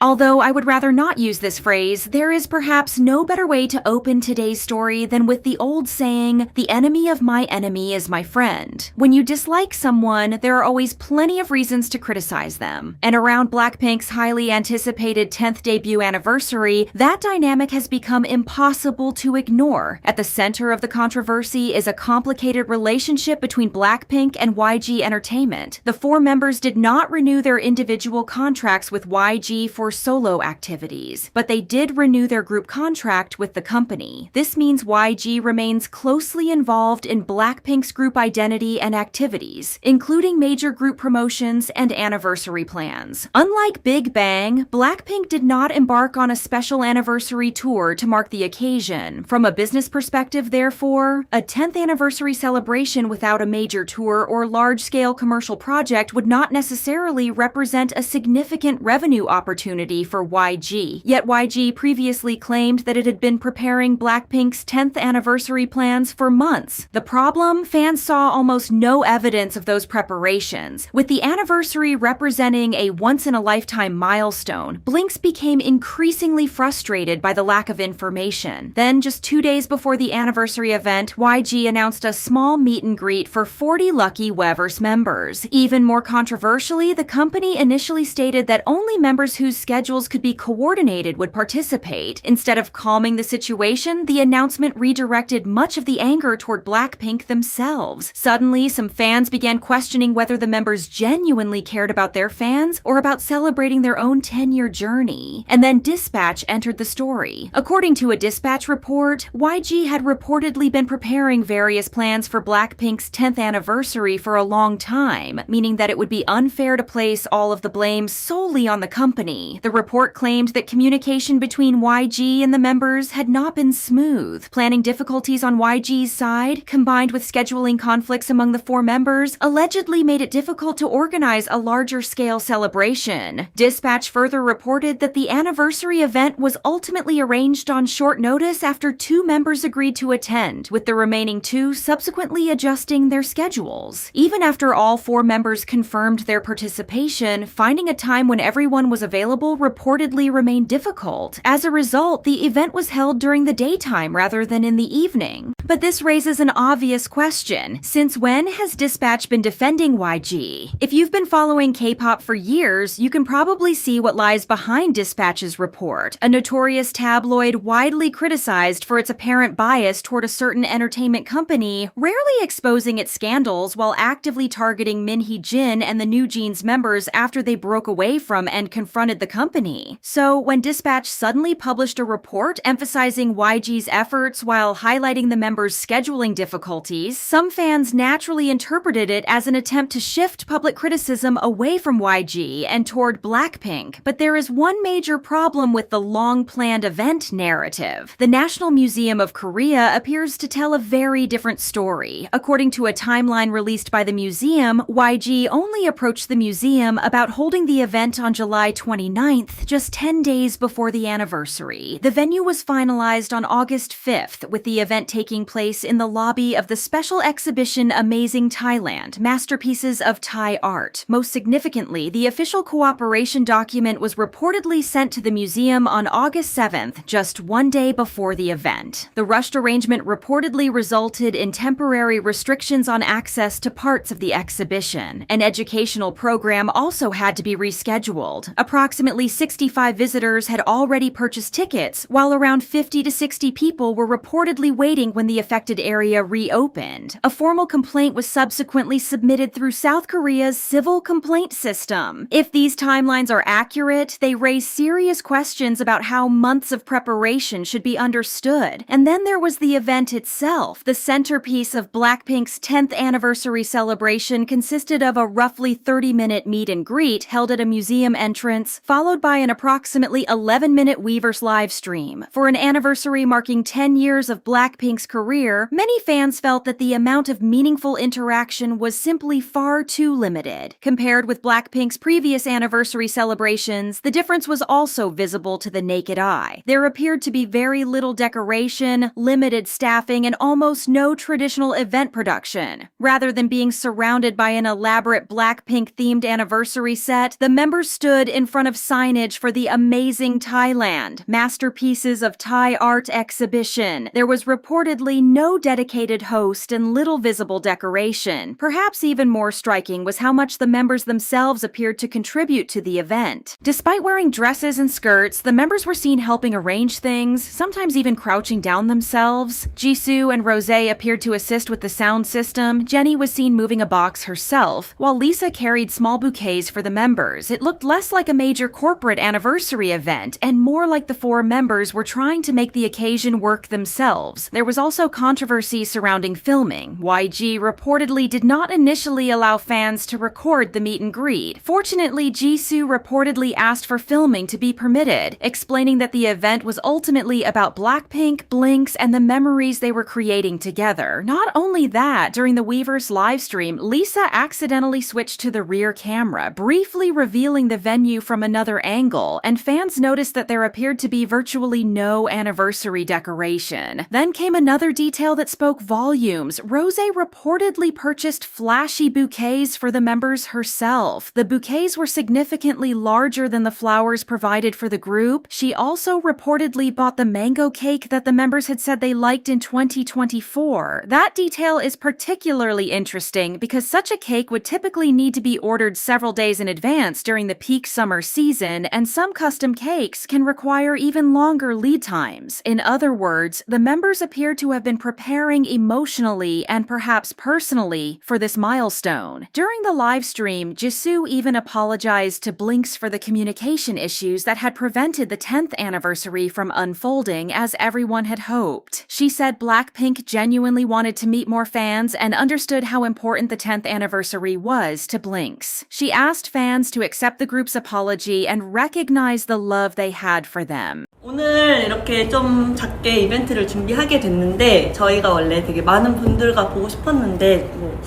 Although I would rather not use this phrase, there is perhaps no better way to open today's story than with the old saying, "The enemy of my enemy is my friend." When you dislike someone, there are always plenty of reasons to criticize them. And around BLACKPINK's highly anticipated 10th debut anniversary, that dynamic has become impossible to ignore. At the center of the controversy is a complicated relationship between BLACKPINK and YG Entertainment. The four members did not renew their individual contracts with YG for solo activities, but they did renew their group contract with the company. This means YG remains closely involved in BLACKPINK's group identity and activities, including major group promotions and anniversary plans. Unlike Big Bang, BLACKPINK did not embark on a special anniversary tour to mark the occasion. From a business perspective, therefore, a 10th anniversary celebration without a major tour or large-scale commercial project would not necessarily represent a significant revenue opportunity for YG. Yet YG previously claimed that it had been preparing BLACKPINK's 10th anniversary plans for months. The problem? Fans saw almost no evidence of those preparations. With the anniversary representing a once-in-a-lifetime milestone, Blinks became increasingly frustrated by the lack of information. Then, just 2 days before the anniversary event, YG announced a small meet and greet for 40 lucky Weverse members. Even more controversially, the company initially stated that only members whose schedules could be coordinated would participate. Instead of calming the situation, the announcement redirected much of the anger toward BLACKPINK themselves. Suddenly, some fans began questioning whether the members genuinely cared about their fans or about celebrating their own 10-year journey. And then Dispatch entered the story. According to a Dispatch report, YG had reportedly been preparing various plans for BLACKPINK's 10th anniversary for a long time, meaning that it would be unfair to place all of the blame solely on the company. The report claimed that communication between YG and the members had not been smooth. Planning difficulties on YG's side, combined with scheduling conflicts among the four members, allegedly made it difficult to organize a larger-scale celebration. Dispatch further reported that the anniversary event was ultimately arranged on short notice after 2 members agreed to attend, with the remaining 2 subsequently adjusting their schedules. Even after all 4 members confirmed their participation, finding a time when everyone was available reportedly remained difficult. As a result, the event was held during the daytime rather than in the evening. But this raises an obvious question. Since when has Dispatch been defending YG? If you've been following K-pop for years, you can probably see what lies behind Dispatch's report. A notorious tabloid widely criticized for its apparent bias toward a certain entertainment company, rarely exposing its scandals while actively targeting Minhee Jin and the New Jeans members after they broke away from and confronted the company. So when Dispatch suddenly published a report emphasizing YG's efforts while highlighting the members' scheduling difficulties, some fans naturally interpreted it as an attempt to shift public criticism away from YG and toward BLACKPINK. But there is one major problem with the long-planned event narrative. The National Museum of Korea appears to tell a very different story. According to a timeline released by the museum, YG only approached the museum about holding the event on July 29th, just 10 days before the anniversary. The venue was finalized on August 5th, with the event taking place in the lobby of the special exhibition Amazing Thailand, Masterpieces of Thai Art. Most significantly, the official cooperation document was reportedly sent to the museum on August 7th, just 1 day before the event. The rushed arrangement reportedly resulted in temporary restrictions on access to parts of the exhibition. An educational program also had to be rescheduled. Approximately 65 visitors had already purchased tickets, while around 50 to 60 people were reportedly waiting when the affected area reopened. A formal complaint was subsequently submitted through South Korea's civil complaint system. If these timelines are accurate, they raise serious questions about how months of preparation should be understood. And then there was the event itself. The centerpiece of BLACKPINK's 10th anniversary celebration consisted of a roughly 30-minute meet and greet held at a museum entrance, followed by an approximately 11-minute Weverse live stream. For an anniversary marking 10 years of BLACKPINK's career, many fans felt that the amount of meaningful interaction was simply far too limited. Compared with BLACKPINK's previous anniversary celebrations, the difference was also visible to the naked eye. There appeared to be very little decoration, limited staffing, and almost no traditional event production. Rather than being surrounded by an elaborate BLACKPINK-themed anniversary set, the members stood in front of signage for the Amazing Thailand Masterpieces of Thai Art exhibition. There was reportedly no dedicated host and little visible decoration. Perhaps even more striking was how much the members themselves appeared to contribute to the event. Despite wearing dresses and skirts, the members were seen helping arrange things, sometimes even crouching down themselves. Jisoo and Rosé appeared to assist with the sound system. Jennie was seen moving a box herself, while Lisa carried small bouquets for the members. It looked less like a major corporate anniversary event and more like the four members were trying to make the occasion work themselves. There was also controversy surrounding filming. YG reportedly did not initially allow fans to record the meet and greet. Fortunately, Jisoo reportedly asked for filming to be permitted, explaining that the event was ultimately about BLACKPINK, Blinks, and the memories they were creating together. Not only that, during the Weverse livestream, Lisa accidentally switched to the rear camera, briefly revealing the venue from another angle, and fans noticed that there appeared to be virtually no anniversary decoration. Then came another detail that spoke volumes. Rosé reportedly purchased flashy bouquets for the members herself. The bouquets were significantly larger than the flowers provided for the group. She also reportedly bought the mango cake that the members had said they liked in 2024. That detail is particularly interesting because such a cake would typically need to be ordered several days in advance during the peak summer season, and some custom cakes can require even longer lead times. In other words, the members appear to have been preparing emotionally and perhaps personally for this milestone. During the live stream, Jisoo even apologized to Blinks for the communication issues that had prevented the 10th anniversary from unfolding as everyone had hoped. She said BLACKPINK genuinely wanted to meet more fans and understood how important the 10th anniversary was to Blinks. She asked fans to accept the group's apology and recognize the love they had for them. 오늘 이렇게 좀 작게 이벤트를 준비하게 됐는데 저희가 원래 되게 많은 분들과 보고 싶었는데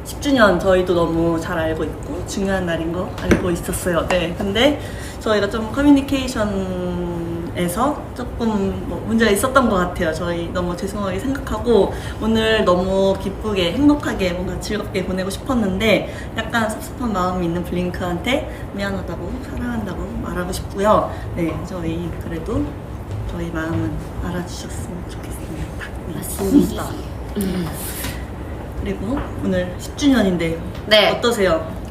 10주년 저희도 너무 잘 알고 있고 중요한 날인 거 알고 있었어요. 네, 근데 저희가 좀 커뮤니케이션에서 조금 문제가 있었던 것 같아요. 저희 너무 죄송하게 생각하고 오늘 너무 기쁘게 행복하게 뭔가 즐겁게 보내고 싶었는데 약간 섭섭한 마음이 있는 블링크한테 미안하다고 사랑한다고 말하고 싶고요. 네, 저희 그래도 저희 마음은 알아주셨으면 좋겠습니다. 맞습니다. 그리고 오늘 10주년인데 네. 어떠세요?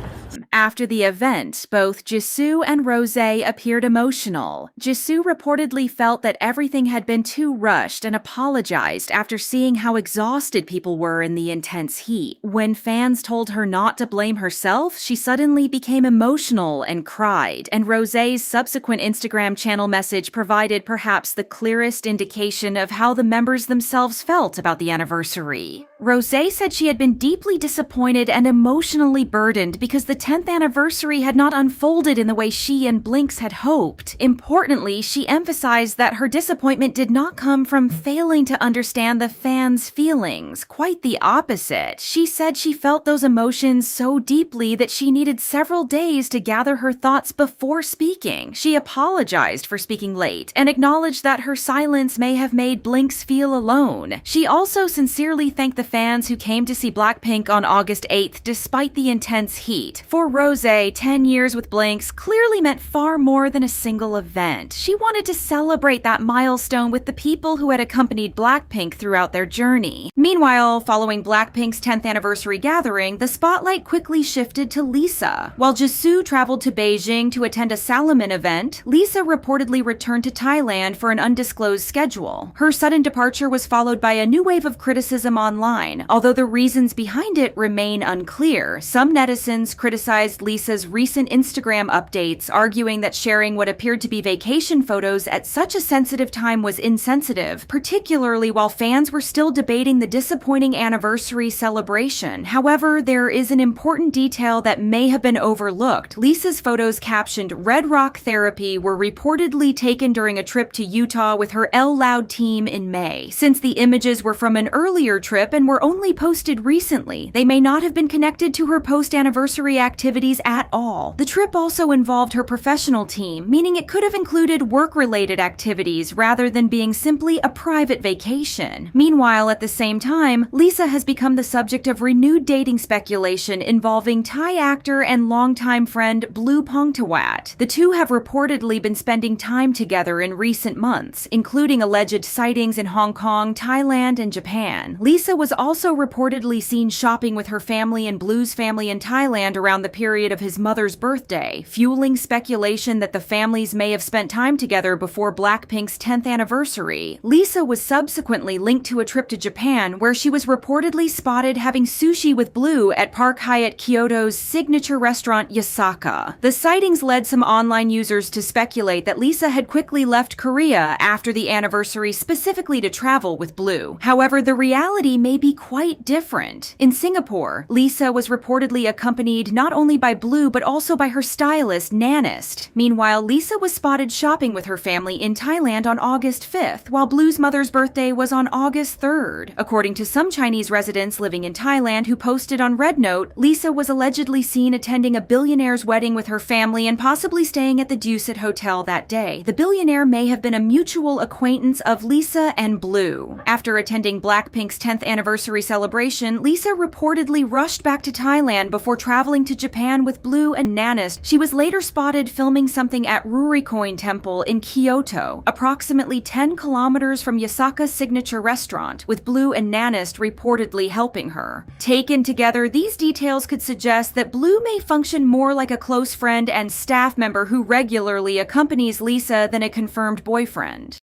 After the event, both Jisoo and Rosé appeared emotional. Jisoo reportedly felt that everything had been too rushed and apologized after seeing how exhausted people were in the intense heat. When fans told her not to blame herself, she suddenly became emotional and cried, and Rosé's subsequent Instagram channel message provided perhaps the clearest indication of how the members themselves felt about the anniversary. Rosé said she had been deeply disappointed and emotionally burdened because the 10th anniversary had not unfolded in the way she and Blinks had hoped. Importantly, she emphasized that her disappointment did not come from failing to understand the fans' feelings. Quite the opposite. She said she felt those emotions so deeply that she needed several days to gather her thoughts before speaking. She apologized for speaking late and acknowledged that her silence may have made Blinks feel alone. She also sincerely thanked the fans who came to see BLACKPINK on August 8th despite the intense heat. For Rosé, 10 years with Blinks clearly meant far more than a single event. She wanted to celebrate that milestone with the people who had accompanied BLACKPINK throughout their journey. Meanwhile, following BLACKPINK's 10th anniversary gathering, the spotlight quickly shifted to Lisa. While Jisoo traveled to Beijing to attend a Salomon event, Lisa reportedly returned to Thailand for an undisclosed schedule. Her sudden departure was followed by a new wave of criticism online, although the reasons behind it remain unclear. Some netizens criticized Lisa's recent Instagram updates, arguing that sharing what appeared to be vacation photos at such a sensitive time was insensitive, particularly while fans were still debating the disappointing anniversary celebration. However, there is an important detail that may have been overlooked. Lisa's photos captioned "Red Rock Therapy" were reportedly taken during a trip to Utah with her L Loud team in May. Since the images were from an earlier trip and and were only posted recently. They may not have been connected to her post-anniversary activities at all. The trip also involved her professional team, meaning it could have included work-related activities rather than being simply a private vacation. Meanwhile, at the same time, Lisa has become the subject of renewed dating speculation involving Thai actor and longtime friend Blue Pongtawat. The two have reportedly been spending time together in recent months, including alleged sightings in Hong Kong, Thailand, and Japan. Lisa was also reportedly seen shopping with her family and Blue's family in Thailand around the period of his mother's birthday, fueling speculation that the families may have spent time together before BLACKPINK's 10th anniversary. Lisa was subsequently linked to a trip to Japan where she was reportedly spotted having sushi with Blue at Park Hyatt Kyoto's signature restaurant Yasaka. The sightings led some online users to speculate that Lisa had quickly left Korea after the anniversary specifically to travel with Blue. However, the reality may be quite different. In Singapore, Lisa was reportedly accompanied not only by Blue but also by her stylist, Nannist. Meanwhile, Lisa was spotted shopping with her family in Thailand on August 5th, while Blue's mother's birthday was on August 3rd. According to some Chinese residents living in Thailand who posted on RedNote, Lisa was allegedly seen attending a billionaire's wedding with her family and possibly staying at the Dusit Hotel that day. The billionaire may have been a mutual acquaintance of Lisa and Blue. After attending BLACKPINK's 10th anniversary celebration, Lisa reportedly rushed back to Thailand before traveling to Japan with Blue and Nannist. She was later spotted filming something at Rurikoin Temple in Kyoto, approximately 10 kilometers from Yasaka's signature restaurant, with Blue and Nannist reportedly helping her. Taken together, these details could suggest that Blue may function more like a close friend and staff member who regularly accompanies Lisa than a confirmed boyfriend.